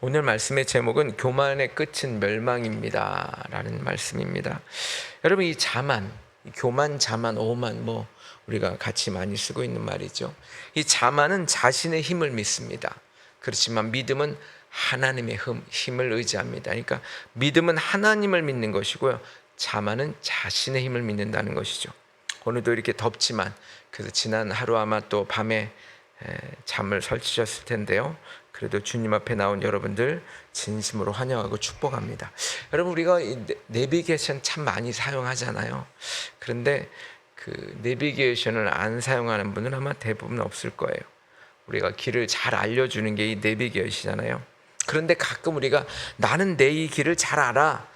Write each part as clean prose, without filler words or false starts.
오늘 말씀의 제목은 교만의 끝은 멸망입니다 라는 말씀입니다. 여러분, 이 자만, 교만, 자만, 오만, 우리가 같이 많이 쓰고 있는 말이죠. 이 자만은 자신의 힘을 믿습니다. 그렇지만 믿음은 하나님의 힘을 의지합니다. 그러니까 믿음은 하나님을 믿는 것이고요, 자만은 자신의 힘을 믿는다는 것이죠. 오늘도 이렇게 덥지만, 그래서 지난 하루 아마 또 밤에 잠을 설치셨을 텐데요, 그래도 주님 앞에 나온 여러분들 진심으로 환영하고 축복합니다. 여러분, 우리가 내비게이션 참 많이 사용하잖아요. 그런데 그 내비게이션을 안 사용하는 분은 아마 대부분 없을 거예요. 우리가 길을 잘 알려주는 게 이 내비게이션이잖아요. 그런데 가끔 우리가 나는 내 이 길을 잘 알아,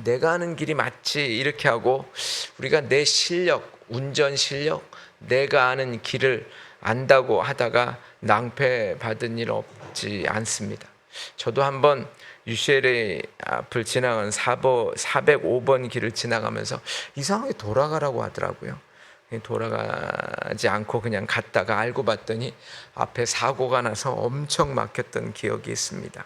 내가 아는 길이 맞지, 이렇게 하고 우리가 내 실력, 운전 실력, 내가 아는 길을 안다고 하다가 낭패 받은 일 없지 않습니다. 저도 한번 UCLA 앞을 지나간 405번 길을 지나가면서 이상하게 돌아가라고 하더라고요. 돌아가지 않고 그냥 갔다가 알고 봤더니 앞에 사고가 나서 엄청 막혔던 기억이 있습니다.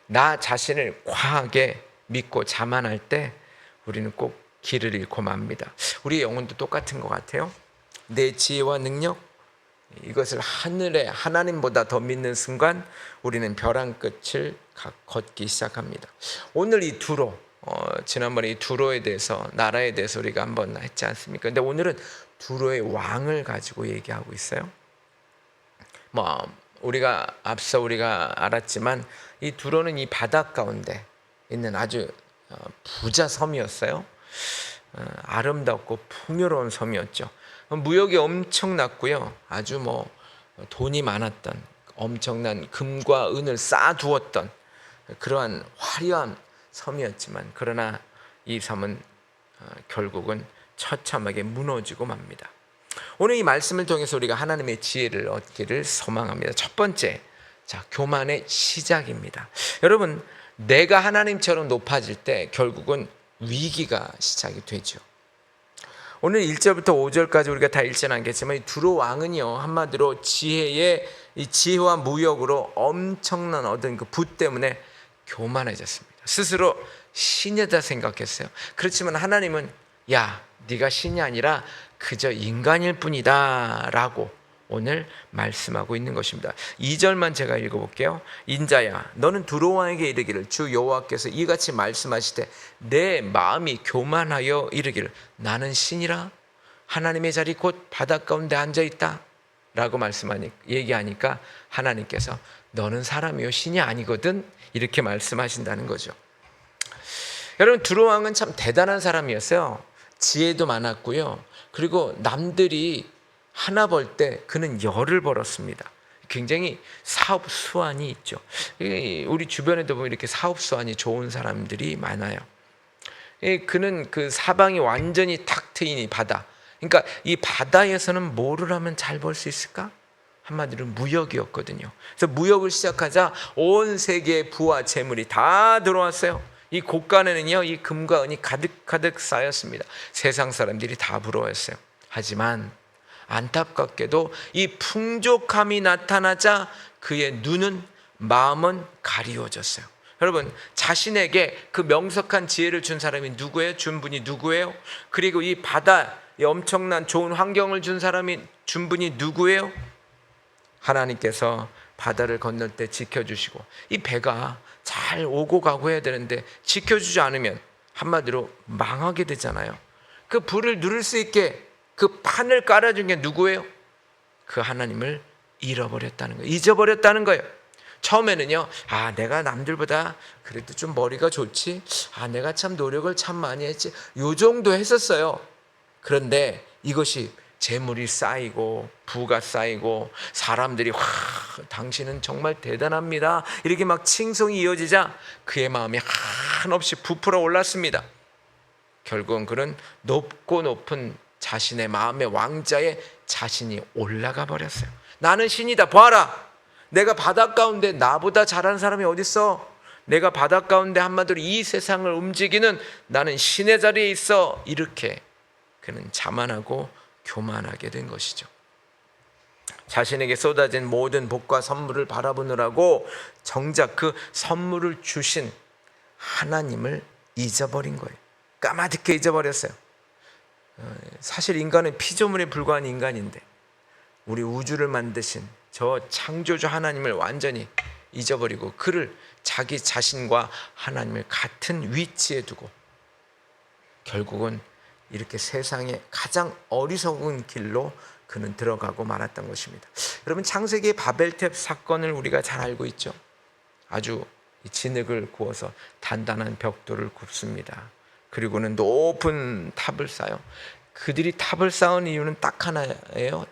나 자신을 과하게 믿고 자만할 때 우리는 꼭 길을 잃고 맙니다. 우리의 영혼도 똑같은 것 같아요. 내 지혜와 능력, 이것을 하나님보다 더 믿는 순간 우리는 벼랑 끝을 걷기 시작합니다. 오늘 이 두로, 지난번에 이 두로에 대해서, 나라에 대해서 우리가 한번 했지 않습니까? 근데 오늘은 두로의 왕을 가지고 얘기하고 있어요. 앞서 우리가 알았지만 이 두로는 이 바닷 가운데 있는 아주 부자 섬이었어요. 아름답고 풍요로운 섬이었죠. 무역이 엄청났고요, 아주 돈이 많았던, 엄청난 금과 은을 쌓아두었던 그러한 화려한 섬이었지만, 그러나 이 섬은 결국은 처참하게 무너지고 맙니다. 오늘 이 말씀을 통해서 우리가 하나님의 지혜를 얻기를 소망합니다. 첫 번째, 교만의 시작입니다. 여러분, 내가 하나님처럼 높아질 때 결국은 위기가 시작이 되죠. 오늘 1절부터 5절까지 우리가 다 읽지는 않겠지만, 이 두로 왕은요, 한마디로 이 지혜와 무역으로 엄청난 얻은 그 부 때문에 교만해졌습니다. 스스로 신이다 생각했어요. 그렇지만 하나님은 네가 신이 아니라 그저 인간일 뿐이다 라고 오늘 말씀하고 있는 것입니다. 2절만 제가 읽어볼게요. 인자야, 너는 두로 왕에게 이르기를, 주 여호와께서 이같이 말씀하시되 내 마음이 교만하여 이르기를, 나는 신이라 하나님의 자리 곧 바닷 가운데 앉아있다 라고 얘기하니까 하나님께서 너는 사람이요 신이 아니거든, 이렇게 말씀하신다는 거죠. 여러분, 두로 왕은 참 대단한 사람이었어요. 지혜도 많았고요, 그리고 남들이 하나 벌 때 그는 열을 벌었습니다. 굉장히 사업 수완이 있죠. 우리 주변에도 보면 이렇게 사업 수완이 좋은 사람들이 많아요. 그는 그 사방이 완전히 탁 트인 이 바다, 그러니까 이 바다에서는 뭐를 하면 잘 벌 수 있을까? 한마디로 무역이었거든요. 그래서 무역을 시작하자 온 세계의 부와 재물이 다 들어왔어요. 이 곳간에는요, 이 금과 은이 가득가득 쌓였습니다. 세상 사람들이 다 부러워했어요. 하지만 안타깝게도 이 풍족함이 나타나자 그의 눈은, 마음은 가리워졌어요. 여러분, 자신에게 그 명석한 지혜를 준 사람이 누구예요? 준 분이 누구예요? 그리고 이 바다, 이 엄청난 좋은 환경을 준 분이 누구예요? 하나님께서 바다를 건널 때 지켜주시고, 이 배가 잘 오고 가고 해야 되는데 지켜주지 않으면 한마디로 망하게 되잖아요. 그 불을 누를 수 있게 그 판을 깔아준 게 누구예요? 그 하나님을 잃어버렸다는 거예요. 잊어버렸다는 거예요. 처음에는요, 내가 남들보다 그래도 좀 머리가 좋지, 내가 참 노력을 참 많이 했지, 요 정도 했었어요. 그런데 이것이 재물이 쌓이고 부가 쌓이고 사람들이 당신은 정말 대단합니다, 이렇게 막 칭송이 이어지자 그의 마음이 한없이 부풀어 올랐습니다. 결국은 그는 높고 높은 자신의 마음의 왕자에 자신이 올라가 버렸어요. 나는 신이다, 봐라, 내가 바닷 가운데 나보다 잘하는 사람이 어딨어, 내가 바닷 가운데 한마디로 이 세상을 움직이는 나는 신의 자리에 있어, 이렇게 그는 자만하고 교만하게 된 것이죠. 자신에게 쏟아진 모든 복과 선물을 바라보느라고 정작 그 선물을 주신 하나님을 잊어버린 거예요. 까마득히 잊어버렸어요. 사실 인간은 피조물에 불과한 인간인데 우리 우주를 만드신 저 창조주 하나님을 완전히 잊어버리고 그를 자기 자신과 하나님을 같은 위치에 두고 결국은 이렇게 세상의 가장 어리석은 길로 그는 들어가고 말았던 것입니다. 여러분, 창세기의 바벨탑 사건을 우리가 잘 알고 있죠. 아주 진흙을 구워서 단단한 벽돌을 굽습니다. 그리고는 높은 탑을 쌓아요. 그들이 탑을 쌓은 이유는 딱 하나예요.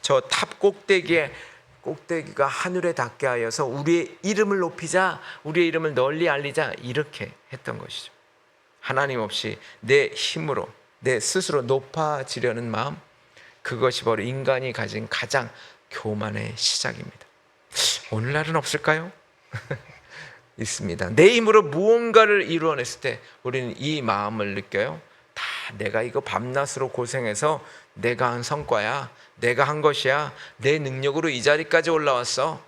저 탑 꼭대기가 하늘에 닿게 하여서 우리의 이름을 높이자, 우리의 이름을 널리 알리자, 이렇게 했던 것이죠. 하나님 없이 내 힘으로 내 스스로 높아지려는 마음, 그것이 바로 인간이 가진 가장 교만의 시작입니다. 오늘날은 없을까요? 있습니다. 내 힘으로 무언가를 이루어냈을 때 우리는 이 마음을 느껴요. 다 내가 이거 밤낮으로 고생해서 내가 한 성과야, 내가 한 것이야, 내 능력으로 이 자리까지 올라왔어,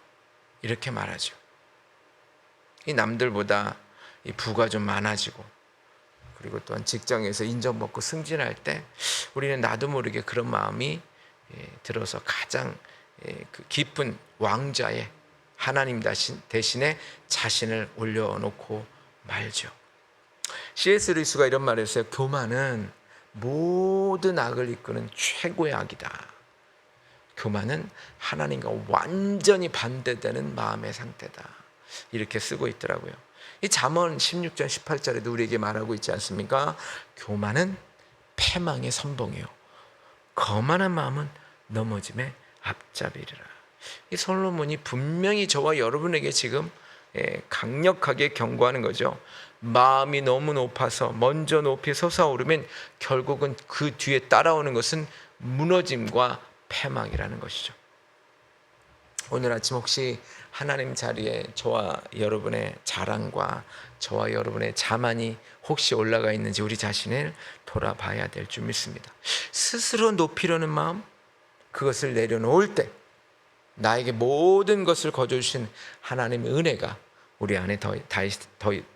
이렇게 말하죠. 이 남들보다 이 부가 좀 많아지고 그리고 또한 직장에서 인정받고 승진할 때 우리는 나도 모르게 그런 마음이 들어서 가장 그 깊은 왕좌에 하나님 대신에 자신을 올려놓고 말죠. C.S. 루이스가 이런 말을 했어요. 교만은 모든 악을 이끄는 최고의 악이다. 교만은 하나님과 완전히 반대되는 마음의 상태다. 이렇게 쓰고 있더라고요. 이 잠언 16장 18절에도 우리에게 말하고 있지 않습니까? 교만은 패망의 선봉이요, 거만한 마음은 넘어짐의 앞잡이리라. 이 솔로몬이 분명히 저와 여러분에게 지금 강력하게 경고하는 거죠. 마음이 너무 높아서 먼저 높이 솟아오르면 결국은 그 뒤에 따라오는 것은 무너짐과 패망이라는 것이죠. 오늘 아침 혹시 하나님 자리에 저와 여러분의 자랑과 저와 여러분의 자만이 혹시 올라가 있는지 우리 자신을 돌아봐야 될 줄 믿습니다. 스스로 높이려는 마음, 그것을 내려놓을 때 나에게 모든 것을 거저주신 하나님의 은혜가 우리 안에 더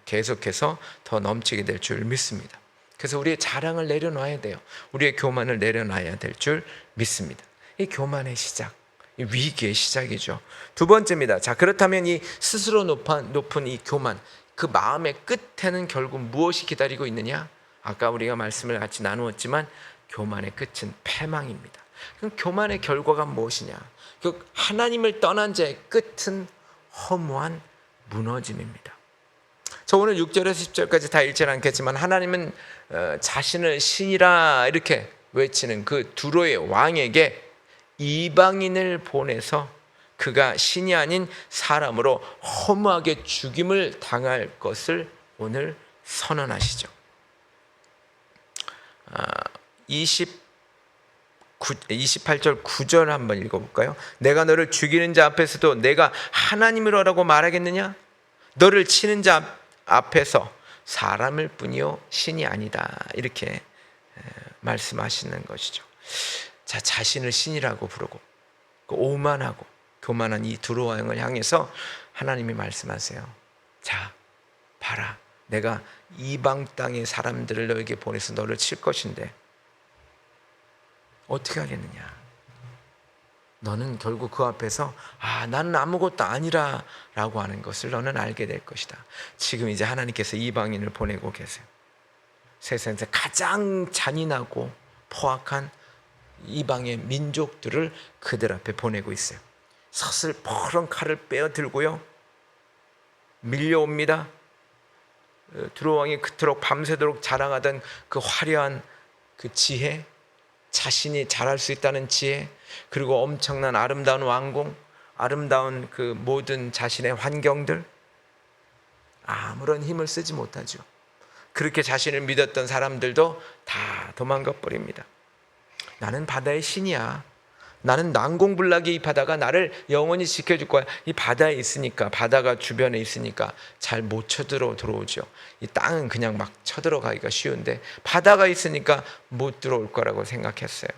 계속해서 더 넘치게 될 줄 믿습니다. 그래서 우리의 자랑을 내려놔야 돼요. 우리의 교만을 내려놔야 될 줄 믿습니다. 이 교만의 시작, 이 위기의 시작이죠. 두 번째입니다. 자, 그렇다면 이 스스로 높은 이 교만, 그 마음의 끝에는 결국 무엇이 기다리고 있느냐? 아까 우리가 말씀을 같이 나누었지만 교만의 끝은 패망입니다. 그럼 교만의 결과가 무엇이냐? 그 하나님을 떠난 자의 끝은 허무한 무너짐입니다. 저 오늘 6절에서 10절까지 다 읽지는 않겠지만 하나님은 자신을 신이라 이렇게 외치는 그 두로의 왕에게 이방인을 보내서 그가 신이 아닌 사람으로 허무하게 죽임을 당할 것을 오늘 선언하시죠. 28절 9절 한번 읽어볼까요? 내가 너를 죽이는 자 앞에서도 내가 하나님이라고 말하겠느냐? 너를 치는 자 앞에서 사람일 뿐이요 신이 아니다. 이렇게 말씀하시는 것이죠. 자, 자신을 신이라고 부르고 오만하고 교만한 이 두로 왕을 향해서 하나님이 말씀하세요. 자, 봐라, 내가 이방 땅의 사람들을 너에게 보내서 너를 칠 것인데 어떻게 하겠느냐? 너는 결국 그 앞에서 나는 아무것도 아니라 라고 하는 것을 너는 알게 될 것이다. 지금 이제 하나님께서 이방인을 보내고 계세요. 세상에서 가장 잔인하고 포악한 이방의 민족들을 그들 앞에 보내고 있어요. 서슬퍼런 칼을 빼어 들고요, 밀려옵니다. 두로 왕이 그토록 밤새도록 자랑하던 그 화려한 그 지혜, 자신이 잘할 수 있다는 지혜, 그리고 엄청난 아름다운 왕궁, 아름다운 그 모든 자신의 환경들, 아무런 힘을 쓰지 못하죠. 그렇게 자신을 믿었던 사람들도 다 도망가 버립니다. 나는 바다의 신이야. 나는 난공불락의 이 바다가 나를 영원히 지켜줄 거야. 이 바다에 있으니까, 바다가 주변에 있으니까 잘 못 들어오죠. 이 땅은 그냥 막 쳐들어가기가 쉬운데 바다가 있으니까 못 들어올 거라고 생각했어요.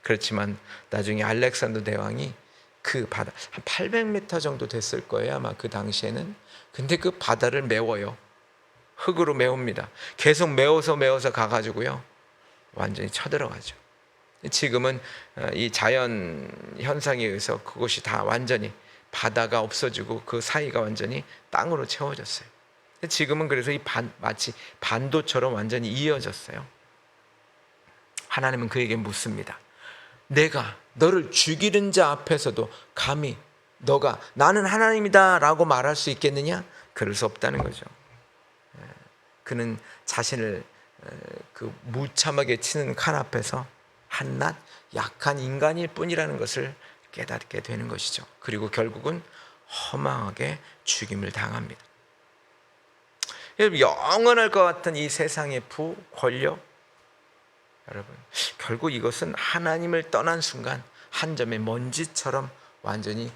그렇지만 나중에 알렉산더 대왕이 그 바다 한 800m 정도 됐을 거예요, 아마 그 당시에는. 근데 그 바다를 메워요. 흙으로 메웁니다. 계속 메워서 가가지고요 완전히 쳐들어가죠. 지금은 이 자연 현상에 의해서 그곳이 다 완전히 바다가 없어지고 그 사이가 완전히 땅으로 채워졌어요. 지금은 그래서 마치 반도처럼 완전히 이어졌어요. 하나님은 그에게 묻습니다. 내가 너를 죽이는 자 앞에서도 감히 너가 나는 하나님이다 라고 말할 수 있겠느냐? 그럴 수 없다는 거죠. 그는 자신을 그 무참하게 치는 칼 앞에서 한낱 약한 인간일 뿐이라는 것을 깨닫게 되는 것이죠. 그리고 결국은 허망하게 죽임을 당합니다. 영원할 것 같은 이 세상의 부, 권력, 여러분 결국 이것은 하나님을 떠난 순간 한 점의 먼지처럼 완전히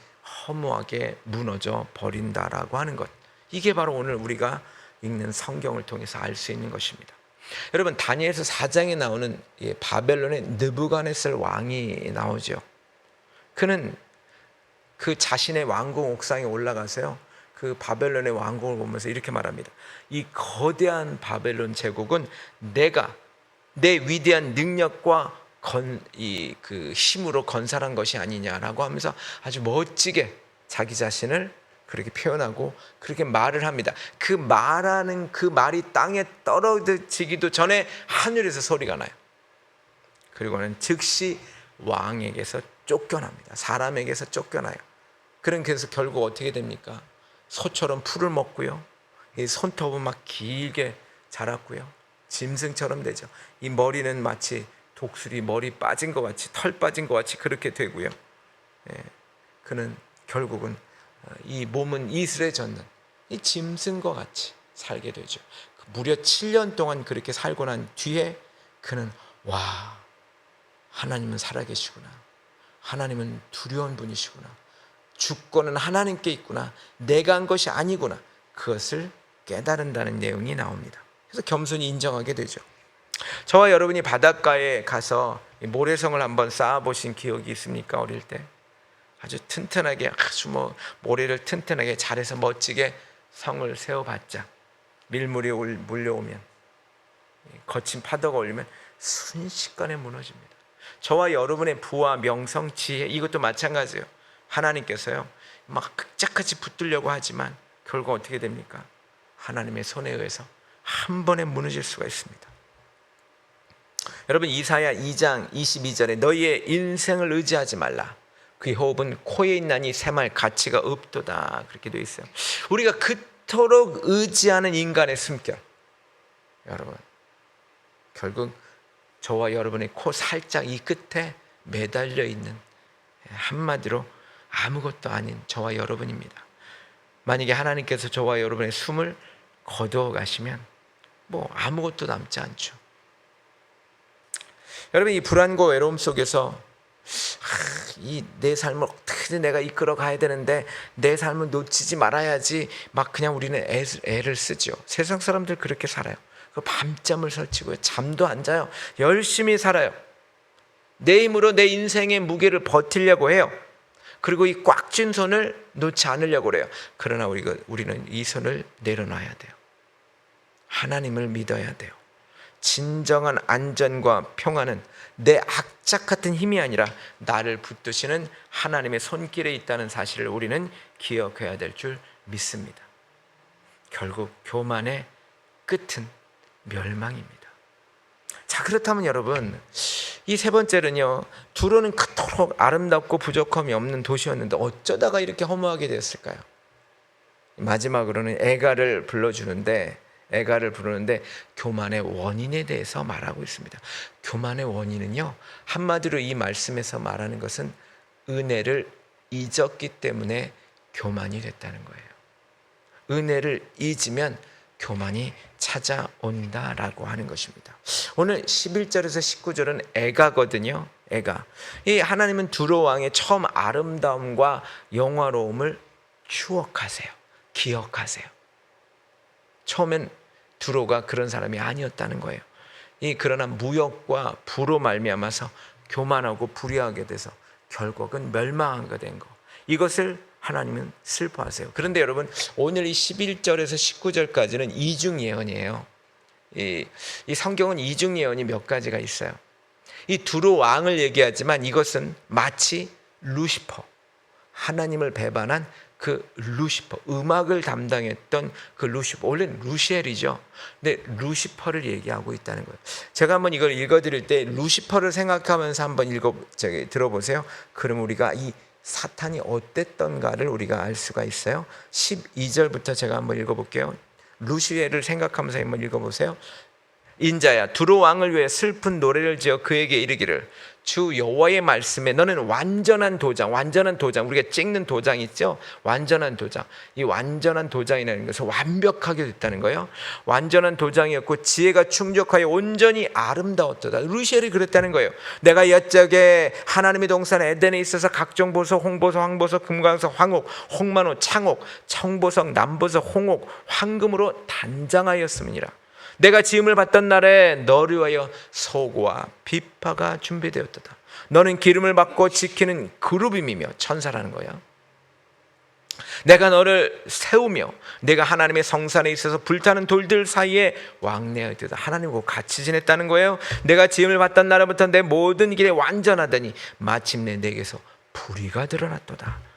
허무하게 무너져 버린다라고 하는 것, 이게 바로 오늘 우리가 읽는 성경을 통해서 알 수 있는 것입니다. 여러분 다니엘서 4장에 나오는 바벨론의 느부갓네살 왕이 나오죠. 그는 그 자신의 왕궁 옥상에 올라가서요 그 바벨론의 왕궁을 보면서 이렇게 말합니다. 이 거대한 바벨론 제국은 내가 내 위대한 능력과 그 힘으로 건설한 것이 아니냐라고 하면서 아주 멋지게 자기 자신을 그렇게 표현하고 그렇게 말을 합니다. 그 말하는 그 말이 땅에 떨어지기도 전에 하늘에서 소리가 나요. 그리고는 즉시 왕에게서 쫓겨납니다. 사람에게서 쫓겨나요. 그래서 결국 어떻게 됩니까? 소처럼 풀을 먹고요, 이 손톱은 막 길게 자랐고요, 짐승처럼 되죠. 이 머리는 마치 독수리 머리 빠진 것 같이, 털 빠진 것 같이 그렇게 되고요. 그는 결국은 이 몸은 이슬에 젖는 이 짐승과 같이 살게 되죠. 무려 7년 동안 그렇게 살고 난 뒤에 그는 와, 하나님은 살아계시구나, 하나님은 두려운 분이시구나, 주권은 하나님께 있구나, 내가 한 것이 아니구나, 그것을 깨달은다는 내용이 나옵니다. 그래서 겸손히 인정하게 되죠. 저와 여러분이 바닷가에 가서 모래성을 한번 쌓아보신 기억이 있습니까? 어릴 때 아주 튼튼하게, 아주 모래를 튼튼하게 잘해서 멋지게 성을 세워봤자 밀물이 몰려오면, 거친 파도가 올리면 순식간에 무너집니다. 저와 여러분의 부와 명성, 지혜, 이것도 마찬가지예요. 하나님께서요 막 끈적같이 붙들려고 하지만 결국 어떻게 됩니까? 하나님의 손에 의해서 한 번에 무너질 수가 있습니다. 여러분 이사야 2장 22절에 너희의 인생을 의지하지 말라, 그의 호흡은 코에 있나니 샘할 가치가 없도다, 그렇게 되어 있어요. 우리가 그토록 의지하는 인간의 숨결, 여러분 결국 저와 여러분의 코 살짝 이 끝에 매달려 있는, 한마디로 아무것도 아닌 저와 여러분입니다. 만약에 하나님께서 저와 여러분의 숨을 거두어 가시면 아무것도 남지 않죠. 여러분 이 불안과 외로움 속에서 이 내 삶을 어떻게 내가 이끌어 가야 되는데 내 삶을 놓치지 말아야지 막 그냥 우리는 애를 쓰죠. 세상 사람들 그렇게 살아요. 밤잠을 설치고요, 잠도 안 자요, 열심히 살아요. 내 힘으로 내 인생의 무게를 버티려고 해요. 그리고 이 꽉 쥔 손을 놓지 않으려고 그래요. 그러나 우리는 이 손을 내려놔야 돼요. 하나님을 믿어야 돼요. 진정한 안전과 평안은 내 악착 같은 힘이 아니라 나를 붙드시는 하나님의 손길에 있다는 사실을 우리는 기억해야 될 줄 믿습니다. 결국 교만의 끝은 멸망입니다. 자, 그렇다면 여러분 이 세 번째는요, 두로는 그토록 아름답고 부족함이 없는 도시였는데 어쩌다가 이렇게 허무하게 되었을까요? 마지막으로는 애가를 부르는데 교만의 원인에 대해서 말하고 있습니다. 교만의 원인은요, 한마디로 이 말씀에서 말하는 것은 은혜를 잊었기 때문에 교만이 됐다는 거예요. 은혜를 잊으면 교만이 찾아온다라고 하는 것입니다. 오늘 11절에서 19절은 애가거든요. 애가. 이 하나님은 두로 왕의 처음 아름다움과 영화로움을 추억하세요. 기억하세요. 처음엔 두로가 그런 사람이 아니었다는 거예요. 그러나 무역과 부로 말미암아서 교만하고 불의하게 돼서 결국은 멸망하게 된 거, 이것을 하나님은 슬퍼하세요. 그런데 여러분, 오늘 이 11절에서 19절까지는 이중 예언이에요. 이 성경은 이중 예언이 몇 가지가 있어요. 이 두로 왕을 얘기하지만 이것은 마치 루시퍼, 하나님을 배반한 그 루시퍼, 음악을 담당했던 그 루시퍼, 원래는 루시엘이죠. 근데 루시퍼를 얘기하고 있다는 거예요. 제가 한번 이걸 읽어드릴 때 루시퍼를 생각하면서 한번 들어보세요. 그럼 우리가 이 사탄이 어땠던가를 우리가 알 수가 있어요. 12절부터 제가 한번 읽어볼게요. 루시엘을 생각하면서 한번 읽어보세요. 인자야, 두로 왕을 위해 슬픈 노래를 지어 그에게 이르기를, 주 여호와의 말씀에 너는 완전한 도장, 우리가 찍는 도장 있죠? 완전한 도장. 이 완전한 도장이라는 것은 완벽하게 됐다는 거예요. 완전한 도장이었고 지혜가 충족하여 온전히 아름다웠도다. 루시엘이 그랬다는 거예요. 내가 옛적에 하나님의 동산 에덴에 있어서 각종 보석, 홍보석, 황보석, 금강석, 황옥, 홍만호, 창옥, 청보석, 남보석, 홍옥, 황금으로 단장하였음이니라. 내가 지음을 받던 날에 너를 위하여 소고와 비파가 준비되었도다. 너는 기름을 받고 지키는 그룹임이며, 천사라는 거야. 내가 너를 세우며 내가 하나님의 성산에 있어서 불타는 돌들 사이에 왕래하였도다. 하나님과 같이 지냈다는 거예요. 내가 지음을 받던 날부터 내 모든 길에 완전하더니 마침내 내게서 불의가 드러났도다.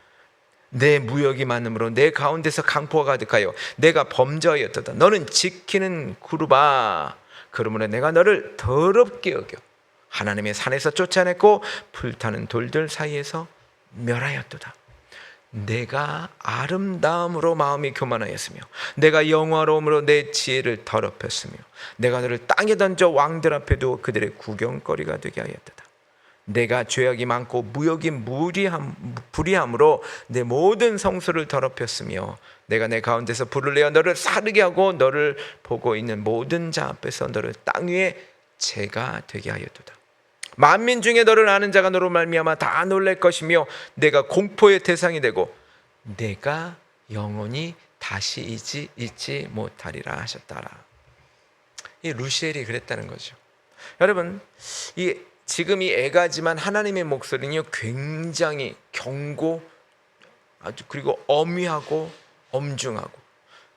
내 무역이 많음으로 내 가운데서 강포가 가득하여 내가 범죄하였도다. 너는 지키는 그룹아, 그러므로 내가 너를 더럽게 여겨 하나님의 산에서 쫓아냈고 불타는 돌들 사이에서 멸하였도다. 내가 아름다움으로 마음이 교만하였으며 내가 영화로움으로 내 지혜를 더럽혔으며 내가 너를 땅에 던져 왕들 앞에 두어 그들의 구경거리가 되게 하였도다. 내가 죄악이 많고 무역이 불의함으로 내 모든 성소를 더럽혔으며 내가 내 가운데서 불을 내어 너를 사르게 하고 너를 보고 있는 모든 자 앞에서 너를 땅 위에 재가 되게 하였도다. 만민 중에 너를 아는 자가 너로 말미암아 다 놀랄 것이며 내가 공포의 대상이 되고 내가 영원히 다시 잊지 못하리라 하셨더라. 이 루시엘이 그랬다는 거죠. 여러분, 지금 이 애가지만 하나님의 목소리는요, 굉장히 그리고 엄위하고 엄중하고,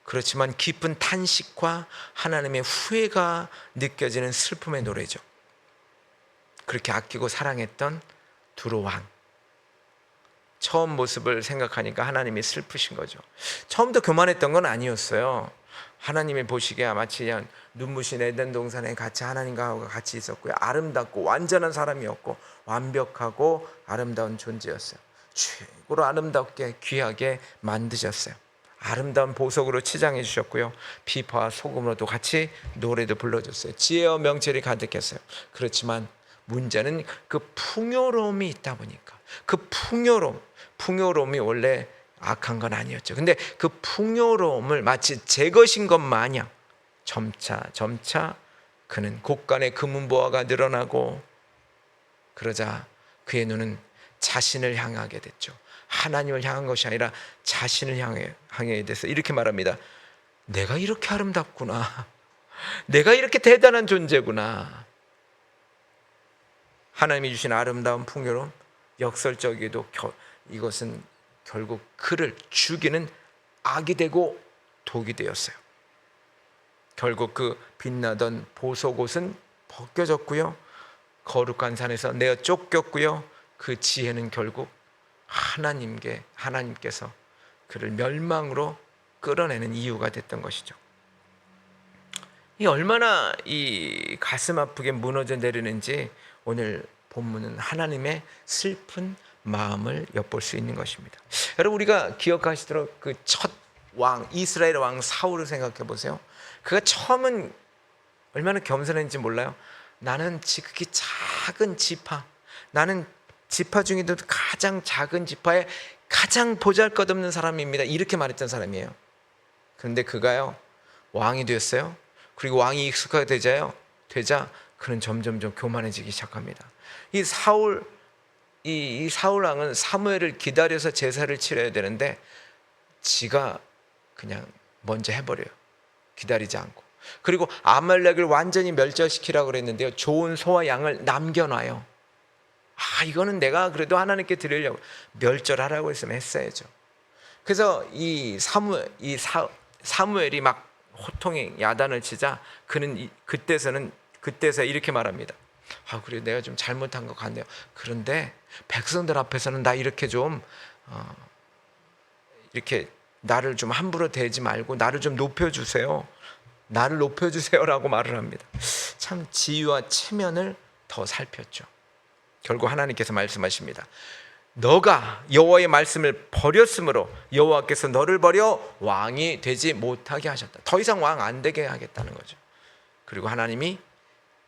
그렇지만 깊은 탄식과 하나님의 후회가 느껴지는 슬픔의 노래죠. 그렇게 아끼고 사랑했던 두로 왕, 처음 모습을 생각하니까 하나님이 슬프신 거죠. 처음부터 교만했던 건 아니었어요. 하나님이 보시기에 마치 그냥 눈부신 에덴 동산에 같이 하나님과 같이 있었고요. 아름답고 완전한 사람이었고 완벽하고 아름다운 존재였어요. 최고로 아름답게 귀하게 만드셨어요. 아름다운 보석으로 치장해 주셨고요. 비파와 소금으로도 같이 노래도 불러줬어요. 지혜와 명철이 가득했어요. 그렇지만 문제는 그 풍요로움이 있다 보니까, 그 풍요로움이 원래 악한 건 아니었죠. 근데 그 풍요로움을 마치 제 것인 것 마냥 점차 그는 곳간의 금은보화가 늘어나고, 그러자 그의 눈은 자신을 향하게 됐죠. 하나님을 향한 것이 아니라 자신을 향하게 돼서 이렇게 말합니다. 내가 이렇게 아름답구나. 내가 이렇게 대단한 존재구나. 하나님이 주신 아름다운 풍요로움, 역설적이게도 이것은 결국 그를 죽이는 악이 되고 독이 되었어요. 결국 그 빛나던 보석옷은 벗겨졌고요. 거룩한 산에서 내어 쫓겼고요. 그 지혜는 결국 하나님께서 그를 멸망으로 끌어내는 이유가 됐던 것이죠. 이 얼마나 이 가슴 아프게 무너져 내리는지 오늘 본문은 하나님의 슬픈 마음을 엿볼 수 있는 것입니다. 여러분, 우리가 기억하시도록 그 첫 왕, 이스라엘 왕 사울을 생각해 보세요. 그가 처음은 얼마나 겸손했는지 몰라요. 나는 지극히 작은 지파, 나는 지파 중에도 가장 작은 지파에 가장 보잘것없는 사람입니다, 이렇게 말했던 사람이에요. 그런데 그가요, 왕이 되었어요. 그리고 왕이 익숙하게 되자 그는 점점점 교만해지기 시작합니다. 이 사울 왕은 사무엘을 기다려서 제사를 치러야 되는데 지가 그냥 먼저 해버려요. 기다리지 않고. 그리고 아말렉을 완전히 멸절시키라고 그랬는데요, 좋은 소와 양을 남겨놔요. 이거는 내가 그래도 하나님께 드리려고 멸절하라고 했으면 했어야죠. 그래서 사무엘이 막 호통에 야단을 치자 그는 그때서 이렇게 말합니다. 그래 내가 좀 잘못한 것 같네요. 그런데 백성들 앞에서는 나 이렇게 좀 이렇게 나를 좀 함부로 대지 말고 나를 좀 높여주세요. 나를 높여주세요라고 말을 합니다. 참 지위와 체면을 더 살폈죠. 결국 하나님께서 말씀하십니다. 너가 여호와의 말씀을 버렸으므로 여호와께서 너를 버려 왕이 되지 못하게 하셨다. 더 이상 왕 안 되게 하겠다는 거죠. 그리고 하나님이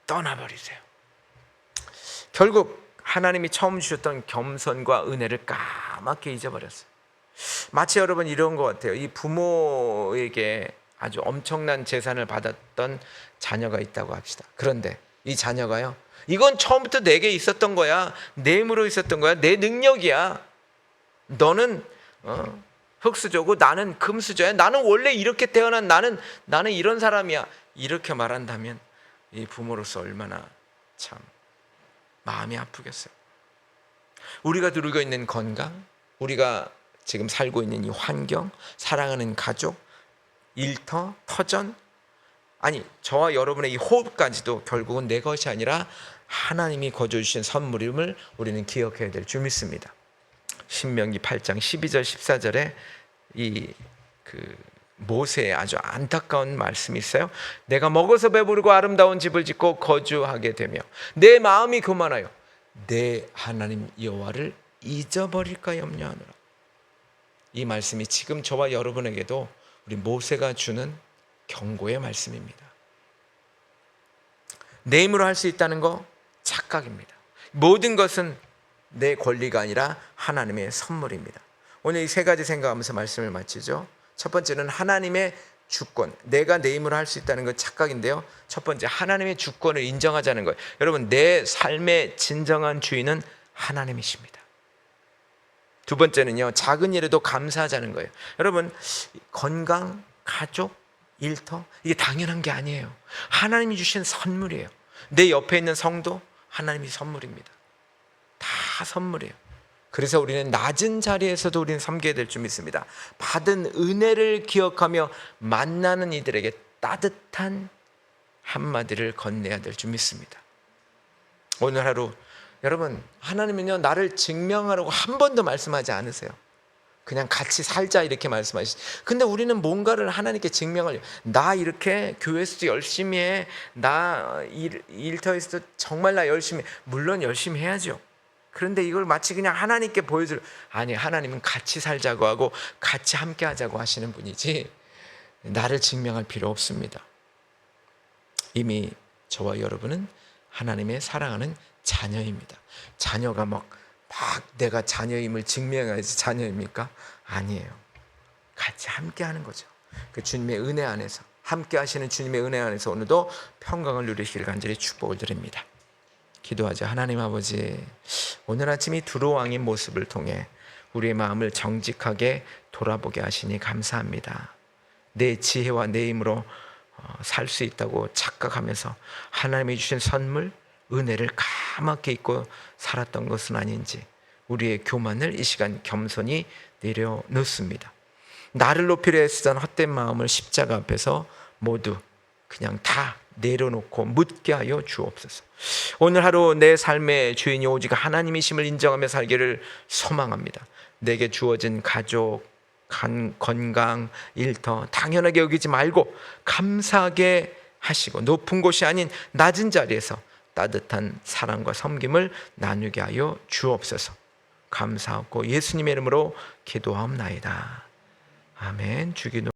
떠나버리세요. 결국 하나님이 처음 주셨던 겸손과 은혜를 까맣게 잊어버렸어요. 마치 여러분 이런 것 같아요. 이 부모에게 아주 엄청난 재산을 받았던 자녀가 있다고 합시다. 그런데 이 자녀가요, 이건 처음부터 내게 있었던 거야. 내 힘으로 있었던 거야. 내 능력이야. 너는 흙수저고 나는 금수저야. 나는 원래 이렇게 태어난 나는 이런 사람이야. 이렇게 말한다면 이 부모로서 얼마나 참 마음이 아프겠어요. 우리가 누리고 있는 건강, 우리가 지금 살고 있는 이 환경, 사랑하는 가족, 일터, 터전, 아니 저와 여러분의 이 호흡까지도 결국은 내 것이 아니라 하나님이 거저 주신 선물임을 우리는 기억해야 될 줄 믿습니다. 신명기 8장 12절 14절에 모세의 아주 안타까운 말씀이 있어요. 내가 먹어서 배부르고 아름다운 집을 짓고 거주하게 되며 내 마음이 교만하여 내 하나님 여호와를 잊어버릴까 염려하노라. 이 말씀이 지금 저와 여러분에게도 우리 모세가 주는 경고의 말씀입니다. 내 힘으로 할 수 있다는 거 착각입니다. 모든 것은 내 권리가 아니라 하나님의 선물입니다. 오늘 이 세 가지 생각하면서 말씀을 마치죠. 첫 번째는 하나님의 주권, 내가 내 힘으로 할 수 있다는 건 착각인데요. 첫 번째, 하나님의 주권을 인정하자는 거예요. 여러분, 내 삶의 진정한 주인은 하나님이십니다. 두 번째는요, 작은 일에도 감사하자는 거예요. 여러분, 건강, 가족, 일터, 이게 당연한 게 아니에요. 하나님이 주신 선물이에요. 내 옆에 있는 성도, 하나님이 선물입니다. 다 선물이에요. 그래서 우리는 낮은 자리에서도 우리는 섬겨야 될 줄 믿습니다. 받은 은혜를 기억하며 만나는 이들에게 따뜻한 한마디를 건네야 될 줄 믿습니다. 오늘 하루 여러분, 하나님은요 나를 증명하라고 한 번도 말씀하지 않으세요. 그냥 같이 살자 이렇게 말씀하시죠. 근데 우리는 뭔가를 하나님께 증명하려고, 나 이렇게 교회에서도 열심히 해, 나 일터에서도 정말 나 열심히 해. 물론 열심히 해야죠. 그런데 이걸 마치 그냥 하나님께 아니, 하나님은 같이 살자고 하고 같이 함께 하자고 하시는 분이지 나를 증명할 필요 없습니다. 이미 저와 여러분은 하나님의 사랑하는 자녀입니다. 자녀가 막 내가 자녀임을 증명해야지 자녀입니까? 아니에요. 같이 함께 하는 거죠. 그 주님의 은혜 안에서, 함께 하시는 주님의 은혜 안에서 오늘도 평강을 누리시길 간절히 축복을 드립니다. 기도하자. 하나님 아버지, 오늘 아침 이 두로왕의 모습을 통해 우리의 마음을 정직하게 돌아보게 하시니 감사합니다. 내 지혜와 내 힘으로 살 수 있다고 착각하면서 하나님이 주신 선물, 은혜를 까맣게 잊고 살았던 것은 아닌지 우리의 교만을 이 시간 겸손히 내려놓습니다. 나를 높이려 애쓰던 헛된 마음을 십자가 앞에서 모두 그냥 다 내려놓고 묻게 하여 주옵소서. 오늘 하루 내 삶의 주인이 오직 하나님이심을 인정하며 살기를 소망합니다. 내게 주어진 가족, 건강, 일터 당연하게 여기지 말고 감사하게 하시고 높은 곳이 아닌 낮은 자리에서 따뜻한 사랑과 섬김을 나누게 하여 주옵소서. 감사하고 예수님의 이름으로 기도하옵나이다. 아멘. 주기도